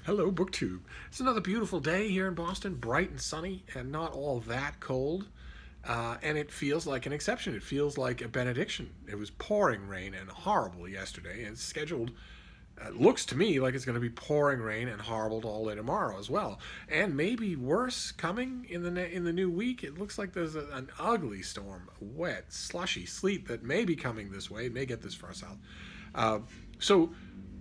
Hello, BookTube. It's another beautiful day here in Boston, bright and sunny, and not all that cold. And it feels like an exception. It feels like a benediction. It was pouring rain and horrible yesterday, and it's scheduled. Looks to me like it's going to be pouring rain and horrible all day tomorrow as well, and maybe worse coming in the new week. It looks like there's an ugly storm, wet, slushy sleet that may be coming this way. It may get this far south. So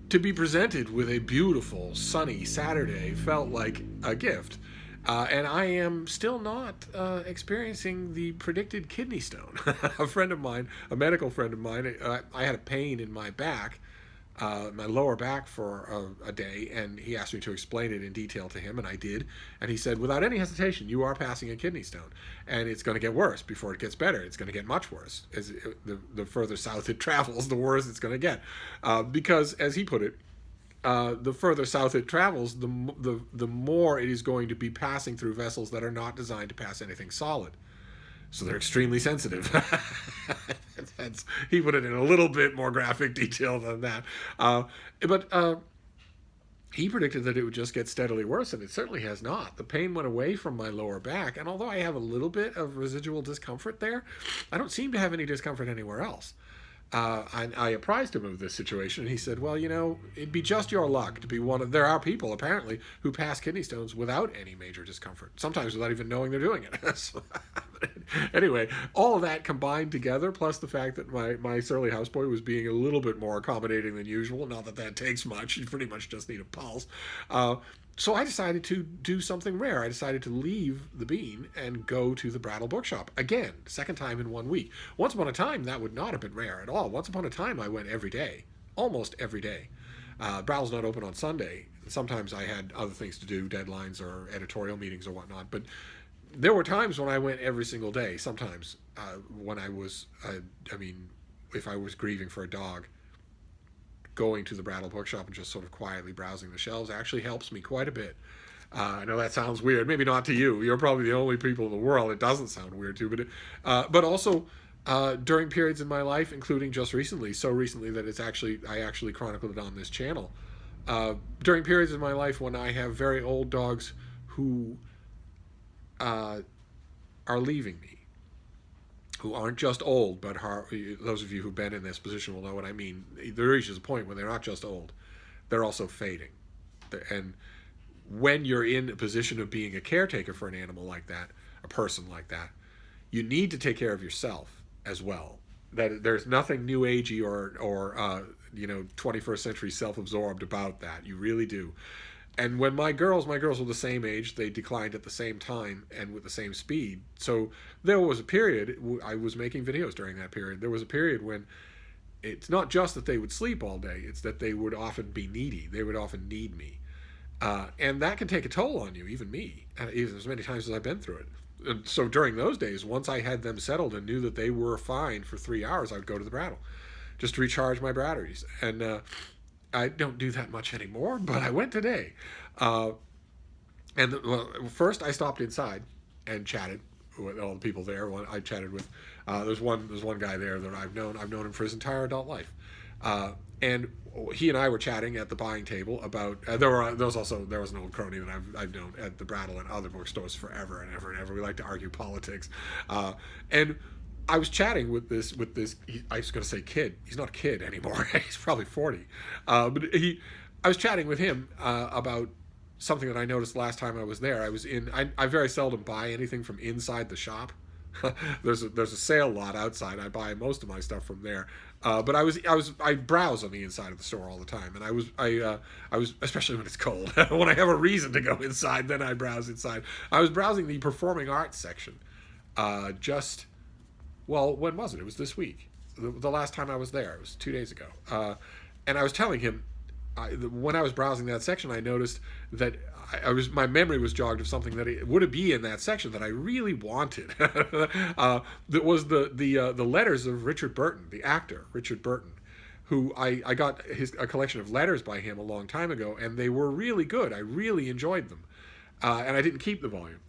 to be presented with a beautiful sunny Saturday felt like a gift. And I am still not experiencing the predicted kidney stone. A friend of mine, a medical friend of mine, I had a pain in my lower back for a day, and he asked me to explain it in detail to him, and I did. And he said, without any hesitation, you are passing a kidney stone, and it's going to get worse before it gets better. It's going to get much worse. The further south it travels, the worse it's going to get. Because, as he put it, the further south it travels, the more it is going to be passing through vessels that are not designed to pass anything solid. So they're extremely sensitive. He put it in a little bit more graphic detail than that. But he predicted that it would just get steadily worse, and it certainly has not. The pain went away from my lower back, and although I have a little bit of residual discomfort there, I don't seem to have any discomfort anywhere else. I apprised him of this situation, and he said, well, it'd be just your luck to be one of... There are people, apparently, who pass kidney stones without any major discomfort, sometimes without even knowing they're doing it. So, anyway, all of that combined together, plus the fact that my surly houseboy was being a little bit more accommodating than usual, not that that takes much, you pretty much just need a pulse, so I decided to do something rare. I decided to leave the Bean and go to the Brattle Bookshop. Again, second time in 1 week. Once upon a time, that would not have been rare at all. Once upon a time, I went every day. Almost every day. Brattle's not open on Sunday. Sometimes I had other things to do, deadlines or editorial meetings or whatnot. But there were times when I went every single day. Sometimes when I was, if I was grieving for a dog, going to the Brattle Bookshop and just sort of quietly browsing the shelves actually helps me quite a bit. I know that sounds weird, maybe not to you. You're probably the only people in the world it doesn't sound weird to, but also during periods in my life, including just recently, so recently that I actually chronicled it on this channel. During periods in my life when I have very old dogs who are leaving me, who aren't just old, but those of you who've been in this position will know what I mean. There reaches a point when they're not just old, they're also fading. And when you're in a position of being a caretaker for an animal like that, a person like that, you need to take care of yourself as well. That there's nothing new agey or 21st century self-absorbed about that. You really do. And when my girls were the same age, they declined at the same time and with the same speed. So there was a period, I was making videos during that period, there was a period when it's not just that they would sleep all day, it's that they would often be needy. They would often need me. And that can take a toll on you, even me, even as many times as I've been through it. And so during those days, once I had them settled and knew that they were fine for 3 hours, I would go to the Brattle just to recharge my batteries. And I don't do that much anymore, but I went today. First I stopped inside and chatted with all the people there. I chatted with there's one guy there that I've known him for his entire adult life, and he and I were chatting at the buying table about there was an old crony that I've known at the Brattle and other bookstores forever and ever and ever. We like to argue politics, and I was chatting with this. I was going to say kid. He's not a kid anymore. He's probably 40. I was chatting with him about something that I noticed last time I was there. I very seldom buy anything from inside the shop. There's a sale lot outside. I buy most of my stuff from there. But I browse on the inside of the store all the time, and I was especially when it's cold. When I have a reason to go inside, then I browse inside. I was browsing the performing arts section. When was it? It was this week. The last time I was there, it was 2 days ago. And I was telling him, when I was browsing that section, I noticed that my memory was jogged of something that it would be in that section that I really wanted. That was the letters of Richard Burton, the actor Richard Burton, who I got a collection of letters by him a long time ago, and they were really good. I really enjoyed them, and I didn't keep the volume.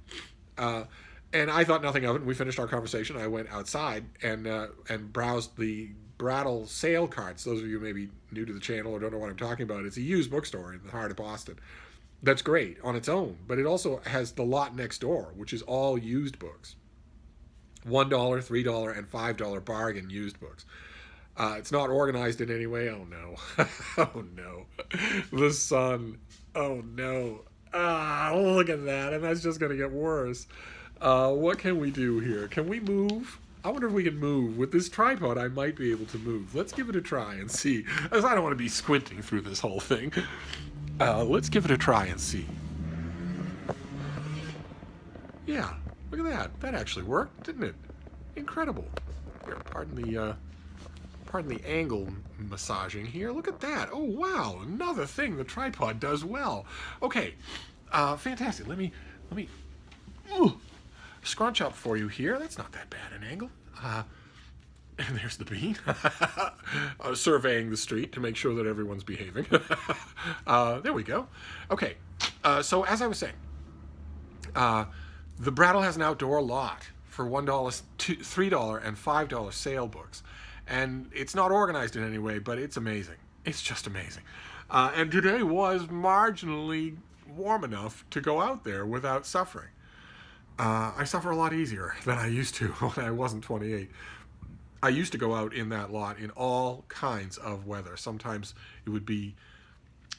And I thought nothing of it. We finished our conversation. I went outside and browsed the Brattle sale carts. Those of you who may be new to the channel or don't know what I'm talking about, it's a used bookstore in the heart of Boston. That's great on its own, but it also has the lot next door, which is all used books. $1, $3, and $5 bargain used books. It's not organized in any way. Oh no. Oh no. The sun. Oh no. Look at that. And that's just going to get worse. What can we do here? Can we move? I wonder if we can move. With this tripod, I might be able to move. Let's give it a try and see. As I don't want to be squinting through this whole thing. Let's give it a try and see. Yeah, look at that. That actually worked, didn't it? Incredible. Here, pardon the angle massaging here. Look at that. Oh, wow. Another thing the tripod does well. Okay, fantastic. Let me scrunch up for you here. That's not that bad an angle. And there's the bean. Surveying the street to make sure that everyone's behaving. There we go. Okay, so as I was saying, the Brattle has an outdoor lot for $1, $3, and $5 sale books. And it's not organized in any way, but it's amazing. It's just amazing. And today was marginally warm enough to go out there without suffering. I suffer a lot easier than I used to when I wasn't 28. I used to go out in that lot in all kinds of weather. Sometimes it would be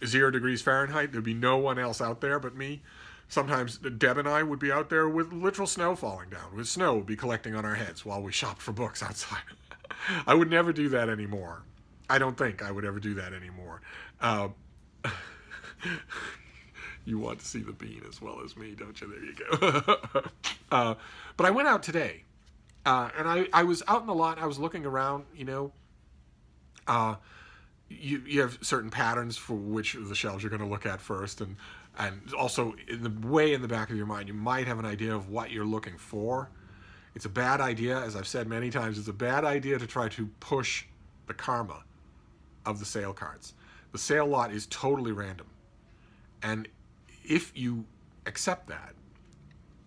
0 degrees Fahrenheit. There'd be no one else out there but me. Sometimes Deb and I would be out there with literal snow falling down. With snow would be collecting on our heads while we shopped for books outside. I would never do that anymore. I don't think I would ever do that anymore. You want to see the bean as well as me, don't you? There you go. But I went out today. And I was out in the lot. I was looking around, you know. You have certain patterns for which of the shelves you're going to look at first. And also, in the back of your mind, you might have an idea of what you're looking for. It's a bad idea, as I've said many times, it's a bad idea to try to push the karma of the sale cards. The sale lot is totally random. And if you accept that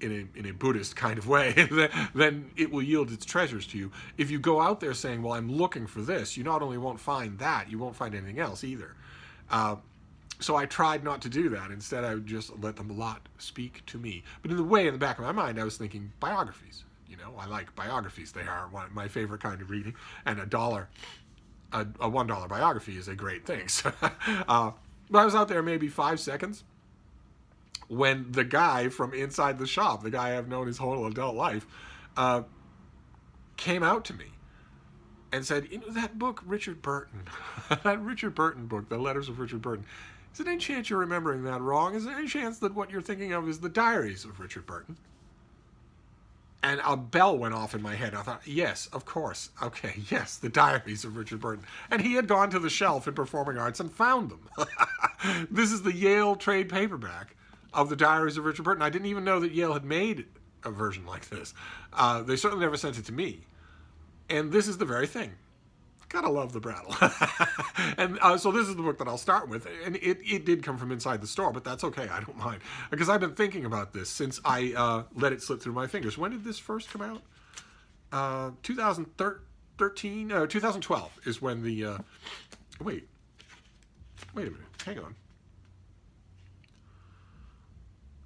in a Buddhist kind of way, then it will yield its treasures to you. If you go out there saying, well, I'm looking for this, you not only won't find that, you won't find anything else either. So I tried not to do that. Instead, I would just let the lot speak to me. But in the back of my mind, I was thinking biographies. You know, I like biographies. They are my favorite kind of reading. And a $1 biography is a great thing. So, but I was out there maybe 5 seconds when the guy from inside the shop, the guy I've known his whole adult life, came out to me and said, you know, that book, Richard Burton, that Richard Burton book, The Letters of Richard Burton, is there any chance you're remembering that wrong? Is there any chance that what you're thinking of is the diaries of Richard Burton? And a bell went off in my head. I thought, yes, of course. Okay, yes, the diaries of Richard Burton. And he had gone to the shelf in Performing Arts and found them. This is the Yale trade paperback of the diaries of Richard Burton. I didn't even know that Yale had made a version like this. They certainly never sent it to me. And this is the very thing. Gotta love the Brattle. And so this is the book that I'll start with. And it did come from inside the store, but that's okay. I don't mind. Because I've been thinking about this since I let it slip through my fingers. When did this first come out? 2013? 2012 is when the... Wait a minute. Hang on.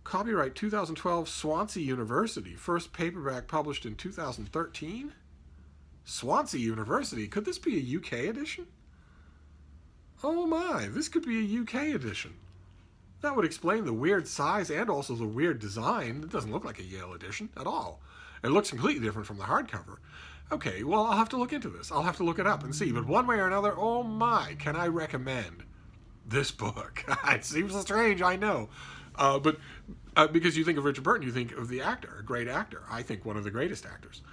Copyright 2012 Swansea University. First paperback published in 2013? Swansea University? Could this be a UK edition? Oh my, this could be a UK edition. That would explain the weird size and also the weird design. It doesn't look like a Yale edition at all. It looks completely different from the hardcover. Okay, well, I'll have to look into this. I'll have to look it up and see. But one way or another, oh my, can I recommend this book? It seems strange, I know. But because you think of Richard Burton, you think of the actor, a great actor. I think one of the greatest actors.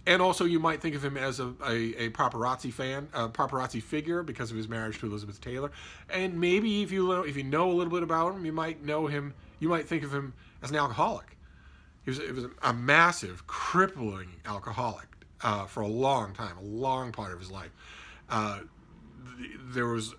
And also you might think of him as a paparazzi fan, a paparazzi figure because of his marriage to Elizabeth Taylor. And maybe if you know a little bit about him, you might think of him as an alcoholic. He was a massive, crippling alcoholic for a long time, a long part of his life. There was,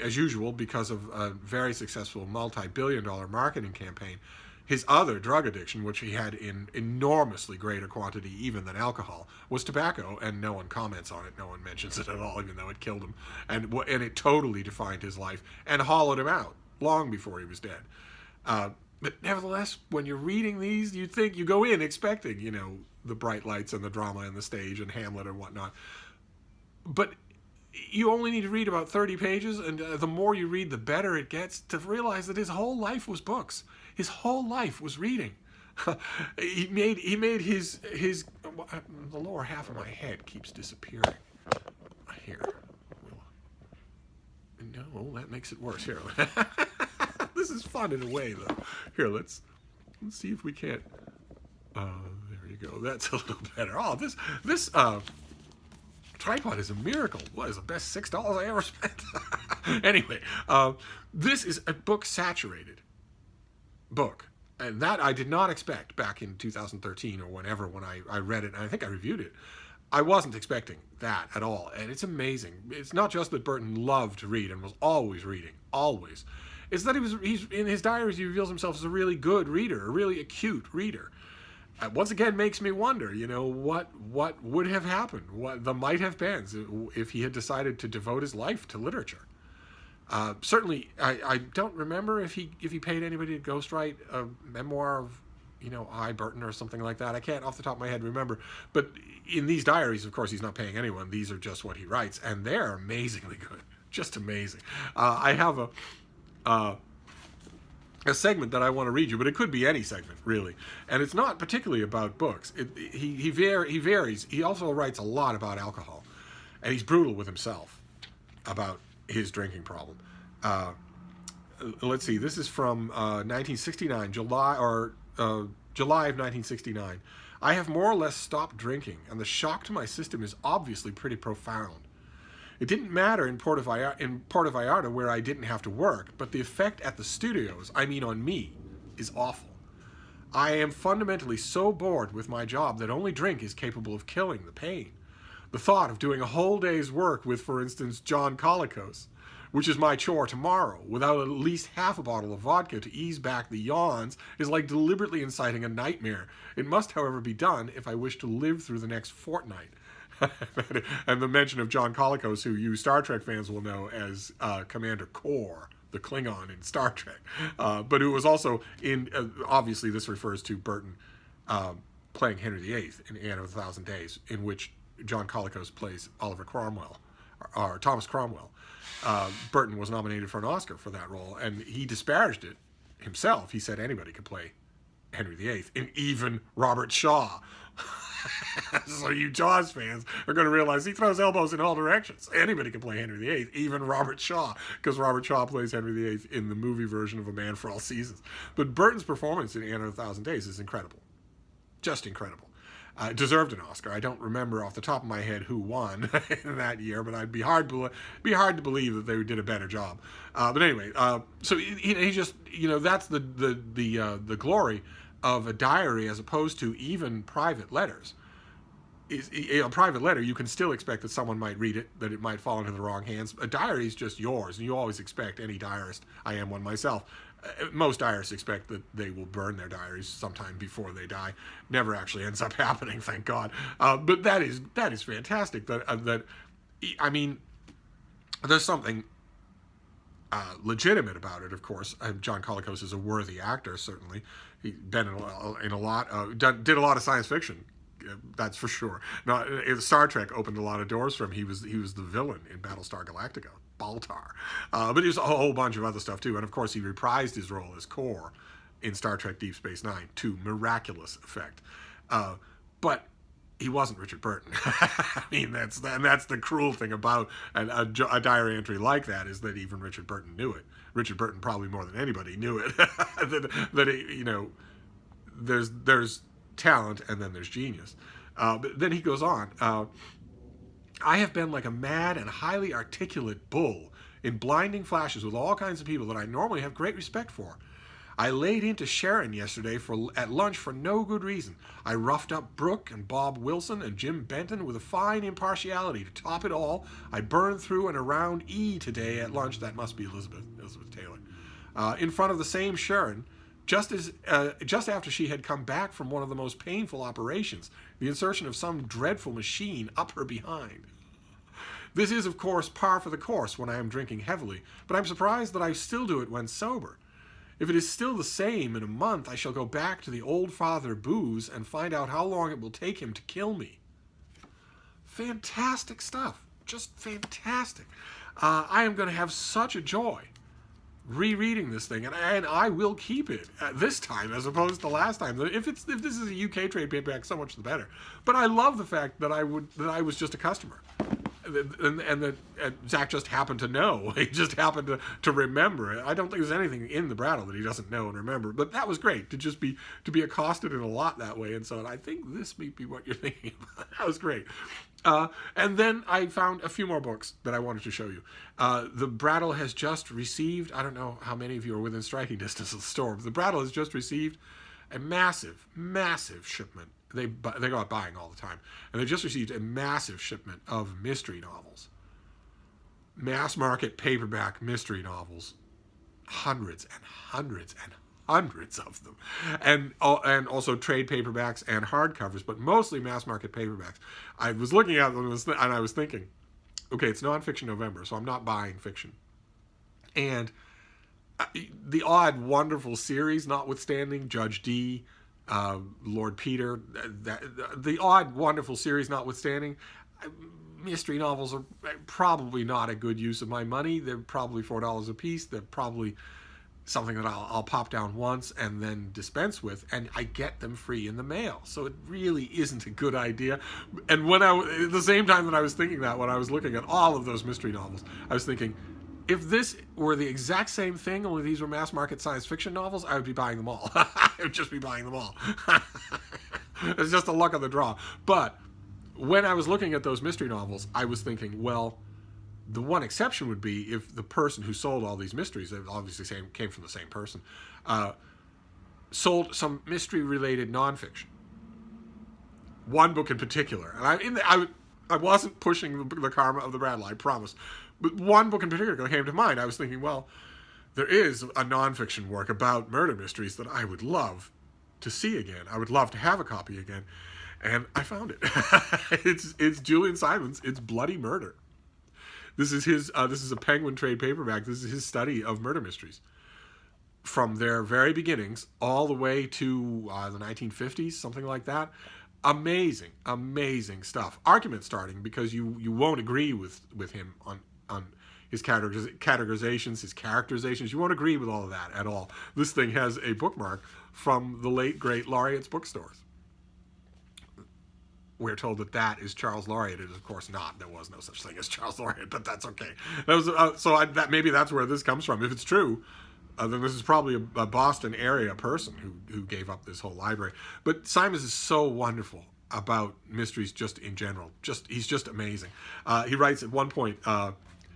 as usual, because of a very successful multi-billion-dollar marketing campaign, his other drug addiction, which he had in enormously greater quantity even than alcohol, was tobacco, and no one comments on it. No one mentions it at all, even though it killed him. And it totally defined his life and hollowed him out. long before he was dead. But nevertheless, when you're reading these, you go in expecting, the bright lights and the drama and the stage and Hamlet and whatnot. But you only need to read about 30 pages, and the more you read, the better it gets, to realize that his whole life was books. His whole life was reading. he made his the lower half of my head keeps disappearing. Here. No, that makes it worse. Here. This is fun in a way, though. Here, let's see if we can't. There you go. That's a little better. Oh, this tripod is a miracle. What is the best $6 I ever spent? Anyway, this is a book-saturated book. And that I did not expect back in 2013 or whenever when I read it, and I think I reviewed it. I wasn't expecting that at all. And it's amazing. It's not just that Burton loved to read and was always reading, always. It's that he's in his diaries, he reveals himself as a really good reader, a really acute reader. Once again, makes me wonder, what would have happened, what the might have been if he had decided to devote his life to literature. Certainly, I don't remember if he paid anybody to ghostwrite a memoir of, I, Burton, or something like that. I can't off the top of my head remember. But in these diaries, of course, he's not paying anyone. These are just what he writes, and they're amazingly good, just amazing. I have a segment that I want to read you, but it could be any segment, really. And it's not particularly about books. He varies. He also writes a lot about alcohol, and he's brutal with himself about his drinking problem. Let's see. This is from 1969, July of 1969. I have more or less stopped drinking, and the shock to my system is obviously pretty profound. It didn't matter in Puerto Vallarta where I didn't have to work, but the effect at the studios, I mean on me, is awful. I am fundamentally so bored with my job that only drink is capable of killing the pain. The thought of doing a whole day's work with, for instance, John Colicos, which is my chore tomorrow, without at least half a bottle of vodka to ease back the yawns, is like deliberately inciting a nightmare. It must, however, be done if I wish to live through the next fortnight. And the mention of John Colicos, who you Star Trek fans will know as Commander Kor, the Klingon in Star Trek, but who was also in, obviously this refers to Burton playing Henry VIII in Anne of a Thousand Days, in which John Colicos plays Oliver Cromwell, or Thomas Cromwell. Burton was nominated for an Oscar for that role, and he disparaged it himself. He said anybody could play Henry VIII, and even Robert Shaw. So you Jaws fans are going to realize he throws elbows in all directions. Anybody can play Henry VIII, even Robert Shaw, because Robert Shaw plays Henry VIII in the movie version of A Man for All Seasons. But Burton's performance in Anne of a Thousand Days is incredible. Just incredible. Deserved an Oscar. I don't remember off the top of my head who won in that year, but I'd be hard to believe that they did a better job. But anyway, so he just, that's the glory of a diary as opposed to even private letters. A private letter, you can still expect that someone might read it, that it might fall into the wrong hands. A diary is just yours, and you always expect, any diarist, I am one myself, most diarists expect that they will burn their diaries sometime before they die. Never actually ends up happening, thank God. But that is fantastic. I mean, there's something legitimate about it, of course. John Colicos is a worthy actor, certainly. He's been in a lot, did a lot of science fiction. That's for sure. Now, Star Trek opened a lot of doors for him. He was the villain in Battlestar Galactica, Baltar. But he was a whole bunch of other stuff too. And of course, he reprised his role as Kor in Star Trek Deep Space Nine to miraculous effect. But he wasn't Richard Burton. I mean, that's the cruel thing about a diary entry like that, is that even Richard Burton knew it. Richard Burton probably more than anybody knew it. There's talent and then there's genius. But then he goes on. I have been like a mad and highly articulate bull in blinding flashes with all kinds of people that I normally have great respect for. I laid into Sharon yesterday at lunch for no good reason. I roughed up Brooke and Bob Wilson and Jim Benton with a fine impartiality. To top it all, I burned through and around E today at lunch. That must be Elizabeth Taylor. In front of the same Sharon, just after she had come back from one of the most painful operations, the insertion of some dreadful machine up her behind. This is, of course, par for the course when I am drinking heavily, but I'm surprised that I still do it when sober. If it is still the same in a month, I shall go back to the old father booze and find out how long it will take him to kill me. Fantastic stuff. Just fantastic. I am going to have such a joy rereading this thing, and I will keep it this time as opposed to last time. If this is a UK trade paperback, so much the better. But I love the fact that I was just a customer. And that Zach just happened to know. He just happened to remember it. I don't think there's anything in the Brattle that he doesn't know and remember. But that was great to be accosted in a lot that way. And so I think this may be what you're thinking about. That was great. And then I found a few more books that I wanted to show you. The Brattle has just received, I don't know how many of you are within striking distance of the store, but the Brattle has just received a massive, massive shipment. They go out buying all the time. And they just received a massive shipment of mystery novels. Mass market paperback mystery novels. Hundreds and hundreds and hundreds of them. And also trade paperbacks and hardcovers, but mostly mass market paperbacks. I was looking at them and I was thinking, okay, it's Nonfiction November, so I'm not buying fiction. And the odd, wonderful series notwithstanding, Judge Dee, Lord Peter, the odd, wonderful series notwithstanding, mystery novels are probably not a good use of my money. They're probably $4 a piece. They're probably something that I'll pop down once and then dispense with, and I get them free in the mail. So it really isn't a good idea. And at the same time that I was thinking that, when I was looking at all of those mystery novels, I was thinking, if this were the exact same thing, only these were mass market science fiction novels, I would be buying them all. I would just be buying them all. It's just the luck of the draw. But when I was looking at those mystery novels, I was thinking, well, the one exception would be if the person who sold all these mysteries, obviously came from the same person, sold some mystery-related nonfiction. One book in particular. And I wasn't pushing the karma of the Brattle, I promise. But one book in particular came to mind. I was thinking, well, there is a nonfiction work about murder mysteries that I would love to see again. I would love to have a copy again. And I found it. It's Julian Simon's It's Bloody Murder. This is a Penguin trade paperback. This is his study of murder mysteries. From their very beginnings all the way to the 1950s, something like that. Amazing, amazing stuff. Argument starting, because you won't agree with him on his categorizations, his characterizations. You won't agree with all of that at all. This thing has a bookmark from the late, great Laureate's bookstores. We're told that is Charles Laureate. It is, of course, not. There was no such thing as Charles Laureate, but that's okay. Maybe that's where this comes from. If it's true, then this is probably a Boston area person who gave up this whole library. But Simons is so wonderful about mysteries just in general. He's just amazing. He writes at one point,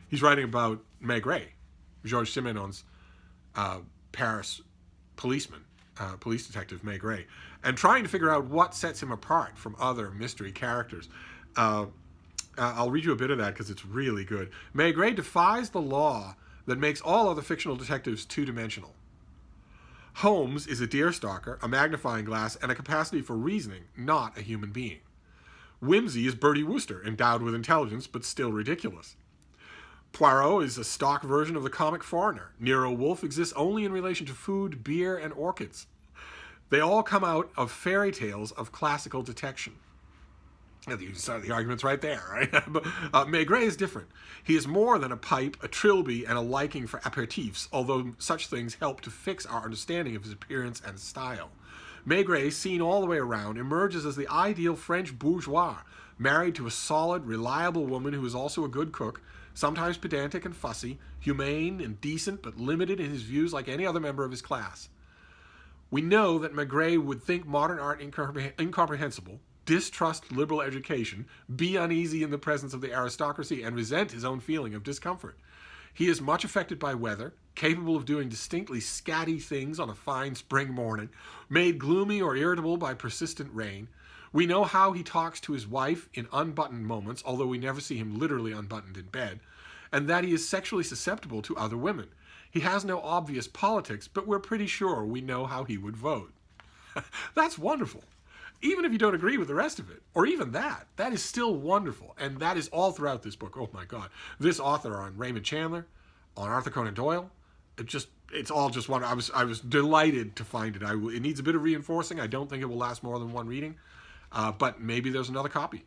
he's writing about Maigret, Georges Simenon's Paris policeman, police detective Maigret, and trying to figure out what sets him apart from other mystery characters. I'll read you a bit of that because it's really good. Maigret defies the law that makes all other fictional detectives two-dimensional. Holmes is a deerstalker, a magnifying glass, and a capacity for reasoning, not a human being. Whimsy is Bertie Wooster, endowed with intelligence but still ridiculous. Poirot is a stock version of the comic foreigner. Nero Wolfe exists only in relation to food, beer, and orchids. They all come out of fairy tales of classical detection. You start the argument's right there, right? But Maigret is different. He is more than a pipe, a trilby, and a liking for aperitifs, although such things help to fix our understanding of his appearance and style. Maigret, seen all the way around, emerges as the ideal French bourgeois, married to a solid, reliable woman who is also a good cook, sometimes pedantic and fussy, humane and decent, but limited in his views like any other member of his class. We know that Maigret would think modern art incomprehensible, distrust liberal education, be uneasy in the presence of the aristocracy, and resent his own feeling of discomfort. He is much affected by weather, capable of doing distinctly scatty things on a fine spring morning, made gloomy or irritable by persistent rain. We know how he talks to his wife in unbuttoned moments, although we never see him literally unbuttoned in bed, and that he is sexually susceptible to other women. He has no obvious politics, but we're pretty sure we know how he would vote. That's wonderful. even if you don't agree with the rest of it, or even that is still wonderful. And that is all throughout this book. Oh my God. This author on Raymond Chandler, on Arthur Conan Doyle, it's all just one. I was delighted to find it. It needs a bit of reinforcing. I don't think it will last more than one reading, but maybe there's another copy.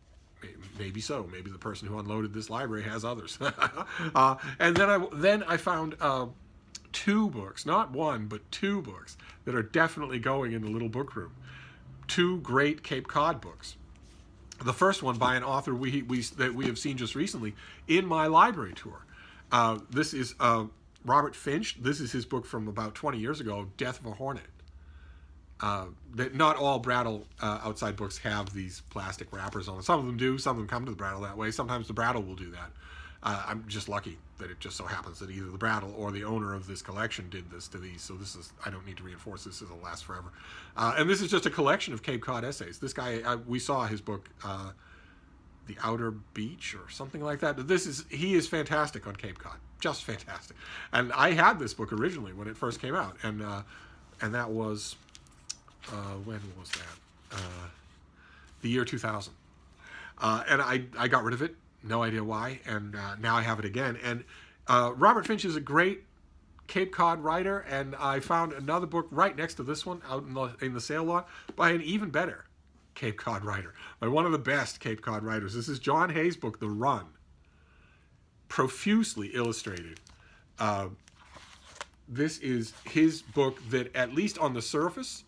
Maybe so. Maybe the person who unloaded this library has others. And then I found two books, not one, but two books that are definitely going in the little book room. Two great Cape Cod books. The first one by an author that we have seen just recently in my library tour. This is Robert Finch. This is his book from about 20 years ago, Death of a Hornet. That not all Brattle outside books have these plastic wrappers on them. Some of them do. Some of them come to the Brattle that way. Sometimes the Brattle will do that. I'm just lucky that it just so happens that either the Brattle or the owner of this collection did this to these. So I don't need to reinforce this. It'll last forever. And this is just a collection of Cape Cod essays. This guy, we saw his book, The Outer Beach or something like that. He is fantastic on Cape Cod. Just fantastic. And I had this book originally when it first came out. And that was, when was that? The year 2000. And I got rid of it. No idea why. And now I have it again. And Robert Finch is a great Cape Cod writer. And I found another book right next to this one out in the sale lot by an even better Cape Cod writer. By one of the best Cape Cod writers. This is John Hay's book, The Run. Profusely illustrated. This is his book that, at least on the surface,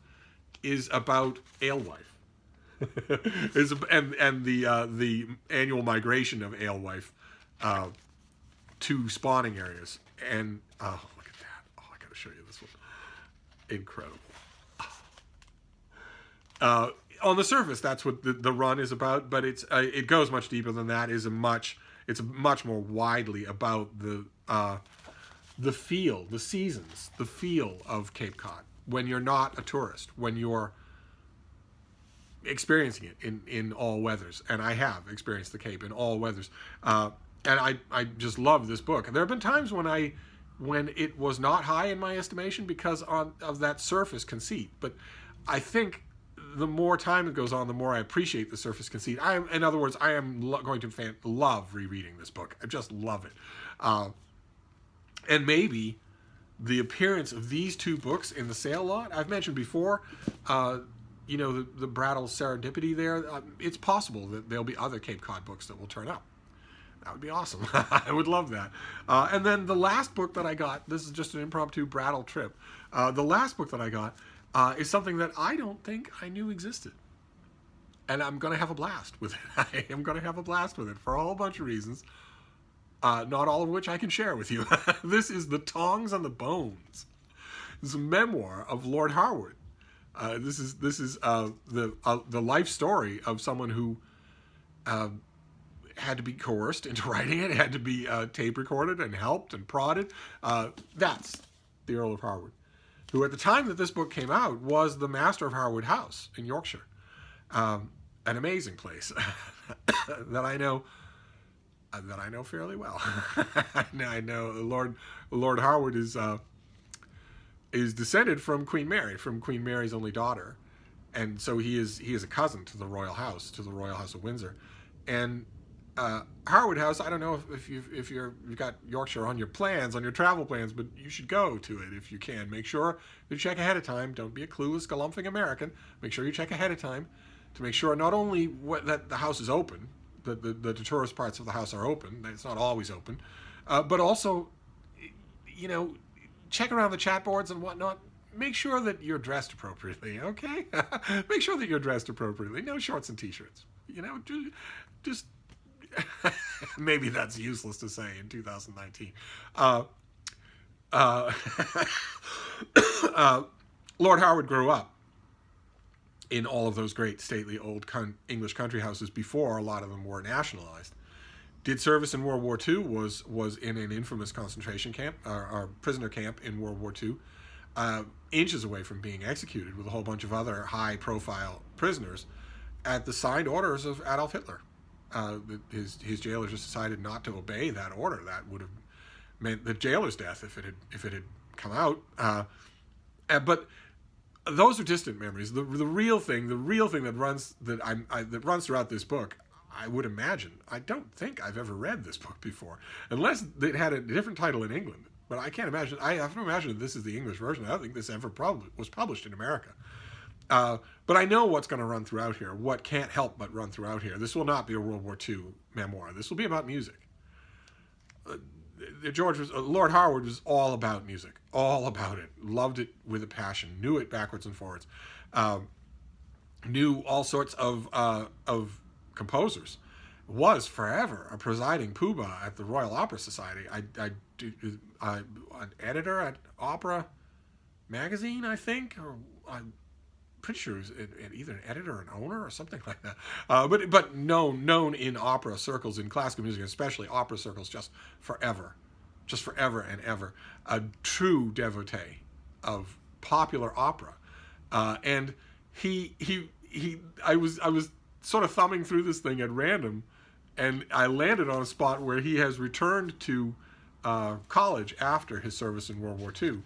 is about alewife. and the annual migration of alewife to spawning areas. And oh, look at that. Oh, I gotta show you this one. Incredible. On the surface, that's what the Run is about, but it goes much deeper than that. It's much more widely about the feel, the seasons, the feel of Cape Cod when you're not a tourist, when you're experiencing it in all weathers. And I have experienced the Cape in all weathers. And I just love this book. And there have been times when it was not high in my estimation because of that surface conceit. But I think the more time it goes on, the more I appreciate the surface conceit. In other words, I am going to love rereading this book. I just love it. And maybe the appearance of these two books in the sale lot, I've mentioned before, the Brattle serendipity there, it's possible that there'll be other Cape Cod books that will turn up. That would be awesome. I would love that. And then the last book that I got, this is just an impromptu Brattle trip. The last book that I got is something that I don't think I knew existed. And I'm going to have a blast with it. I am going to have a blast with it for a whole bunch of reasons. Not all of which I can share with you. This is The Tongs on the Bones. It's a memoir of Lord Harwood. This is the life story of someone who had to be coerced into writing it. It had to be tape recorded and helped and prodded. That's the Earl of Harwood, who at the time that this book came out was the master of Harwood House in Yorkshire. An amazing place that I know fairly well. I know Lord Harwood is descended from Queen Mary, from Queen Mary's only daughter, and so he is a cousin to the Royal House of Windsor. And Harwood House, I don't know if you've got Yorkshire on your travel plans, but you should go to it if you can. Make sure you check ahead of time. Don't be a clueless, galumphing American. Make sure you check ahead of time to make sure not only that the house is open, the tourist parts of the house are open. It's not always open, but also, check around the chat boards and whatnot. Make sure that you're dressed appropriately, okay? Make sure that you're dressed appropriately. No shorts and t-shirts. Just maybe that's useless to say in 2019. Lord Harwood grew up in all of those great stately old English country houses before a lot of them were nationalized. Did service in World War II, was in an infamous concentration camp, or prisoner camp in World War II, inches away from being executed with a whole bunch of other high-profile prisoners at the signed orders of Adolf Hitler. His jailers just decided not to obey that order. That would have meant the jailer's death if it had come out. But those are distant memories. The real thing, that runs throughout this book. I would imagine. I don't think I've ever read this book before, unless it had a different title in England. But I can't imagine. I have to imagine that this is the English version. I don't think this ever probably was published in America. But I know what's going to run throughout here. What can't help but run throughout here. This will not be a World War II memoir. This will be about music. Lord Harwood was all about music, all about it. Loved it with a passion. Knew it backwards and forwards. Knew all sorts of composers. Was forever a presiding poobah at the Royal Opera Society. An editor at Opera Magazine, I think, or I'm pretty sure he was either an editor or an owner or something like that. But known in opera circles, in classical music, especially opera circles, just forever and ever. A true devotee of popular opera, and I was sort of thumbing through this thing at random, and I landed on a spot where he has returned to college after his service in World War II,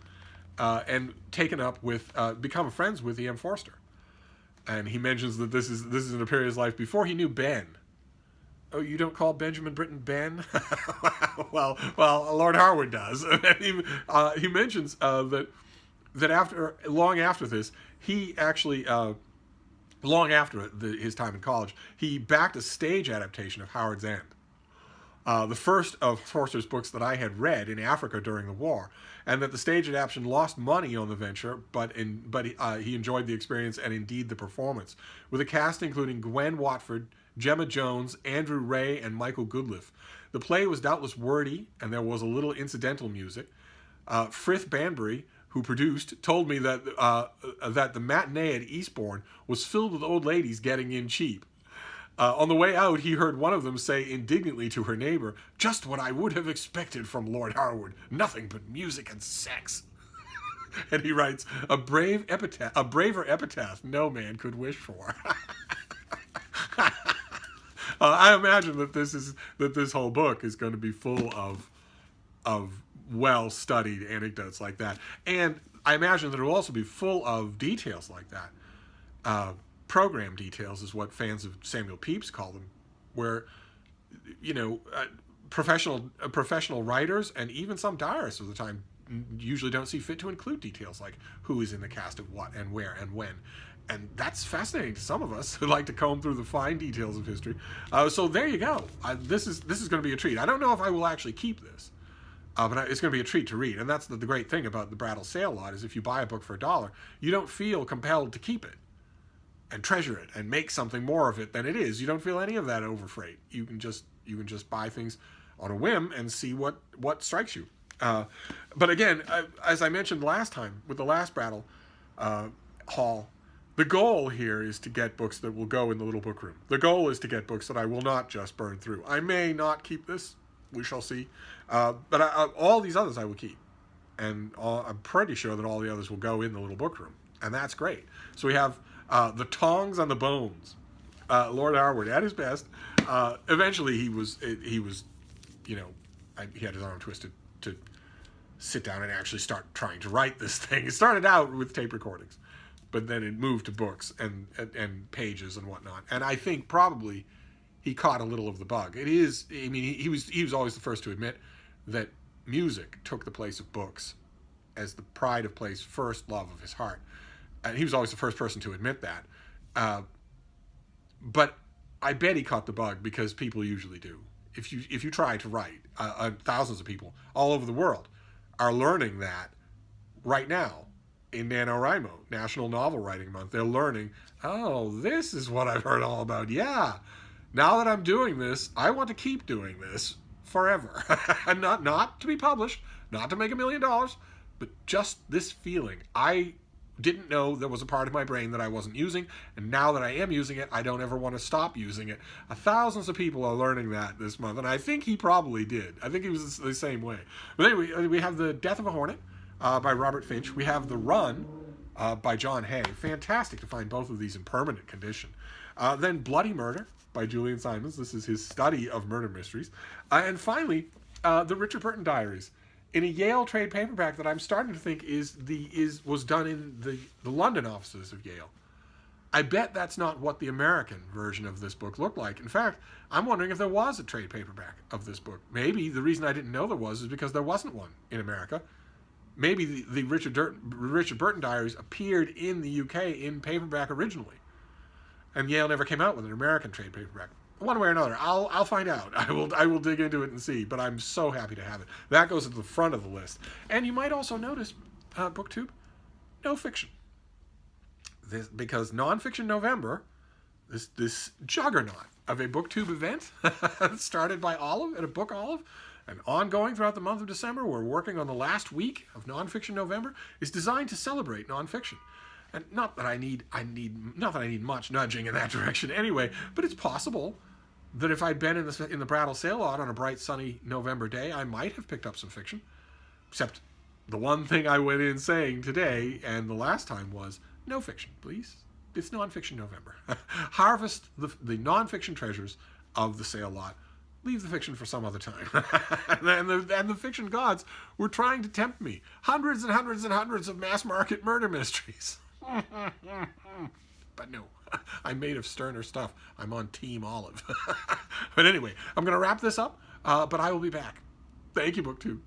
and become friends with E.M. Forster. And he mentions that this is in a period of his life before he knew Ben. Oh, you don't call Benjamin Britten Ben? well, Lord Harwood does. He mentions that long after this, he actually long after his time in college, he backed a stage adaptation of Howard's End. The first of Forster's books that I had read in Africa during the war, and that the stage adaptation lost money on the venture, but he enjoyed the experience and indeed the performance, with a cast including Gwen Watford, Gemma Jones, Andrew Ray, and Michael Goodliffe. The play was doubtless wordy, and there was a little incidental music. Frith Banbury, who produced, told me that the matinee at Eastbourne was filled with old ladies getting in cheap. On the way out, he heard one of them say indignantly to her neighbor, "Just what I would have expected from Lord Harwood. Nothing but music and sex." And he writes, a braver epitaph no man could wish for. I imagine that this whole book is going to be full of well-studied anecdotes like that. And I imagine that it will also be full of details like that. Program details is what fans of Samuel Pepys call them, where, professional writers and even some diarists of the time usually don't see fit to include details like who is in the cast of what and where and when. And that's fascinating to some of us who like to comb through the fine details of history. So there you go. This is going to be a treat. I don't know if I will actually keep this. But it's going to be a treat to read. And that's the great thing about the Brattle sale lot, is if you buy a book for $1, you don't feel compelled to keep it and treasure it and make something more of it than it is. You don't feel any of that overfreight. You can just buy things on a whim and see what strikes you. But again, as I mentioned last time with the last Brattle haul, the goal here is to get books that will go in the little book room. The goal is to get books that I will not just burn through. I may not keep this. We shall see. But all these others I will keep. And I'm pretty sure that all the others will go in the little book room. And that's great. So we have the tongs on the bones. Lord Harwood at his best. Eventually he was, he had his arm twisted to sit down and actually start trying to write this thing. It started out with tape recordings, but then it moved to books and pages and whatnot. And I think probably he caught a little of the bug. It is, I mean, he was always the first to admit that music took the place of books as the pride of place, first love of his heart. And he was always the first person to admit that. But I bet he caught the bug, because people usually do. If you try to write, thousands of people all over the world are learning that right now in NaNoWriMo, National Novel Writing Month. They're learning, oh, this is what I've heard all about. Yeah, now that I'm doing this, I want to keep doing this forever. And not to be published, not to make $1 million, but just this feeling. I didn't know there was a part of my brain that I wasn't using, and now that I am using it, I don't ever want to stop using it. Thousands of people are learning that this month, and I think he probably did. I think he was the same way. But anyway, we have The Death of a Hornet by Robert Finch. We have The Run by John Hay. Fantastic to find both of these in permanent condition. Then Bloody Murder by Julian Simons. This is his study of murder mysteries. And finally, the Richard Burton diaries. in a Yale trade paperback that I'm starting to think was done in the London offices of Yale. I bet that's not what the American version of this book looked like. In fact, I'm wondering if there was a trade paperback of this book. Maybe the reason I didn't know there was is because there wasn't one in America. Maybe the Richard Burton diaries appeared in the UK in paperback originally, and Yale never came out with an American trade paperback. One way or another, I'll find out. I will dig into it and see. But I'm so happy to have it. That goes at the front of the list. And you might also notice, BookTube, no fiction. Because Nonfiction November, this juggernaut of a BookTube event started by Olive at a Book Olive, and ongoing throughout the month of December, we're working on the last week of Nonfiction November, is designed to celebrate nonfiction. And not that I need much nudging in that direction anyway, but it's possible that if I'd been in the Brattle sale lot on a bright sunny November day, I might have picked up some fiction. Except the one thing I went in saying today and the last time was, no fiction, please. It's Nonfiction November. Harvest the nonfiction treasures of the sale lot. Leave the fiction for some other time. and the fiction gods were trying to tempt me. Hundreds and hundreds and hundreds of mass market murder mysteries. But no, I'm made of sterner stuff. I'm on Team Olive. But anyway, I'm going to wrap this up, but I will be back. Thank you, BookTube.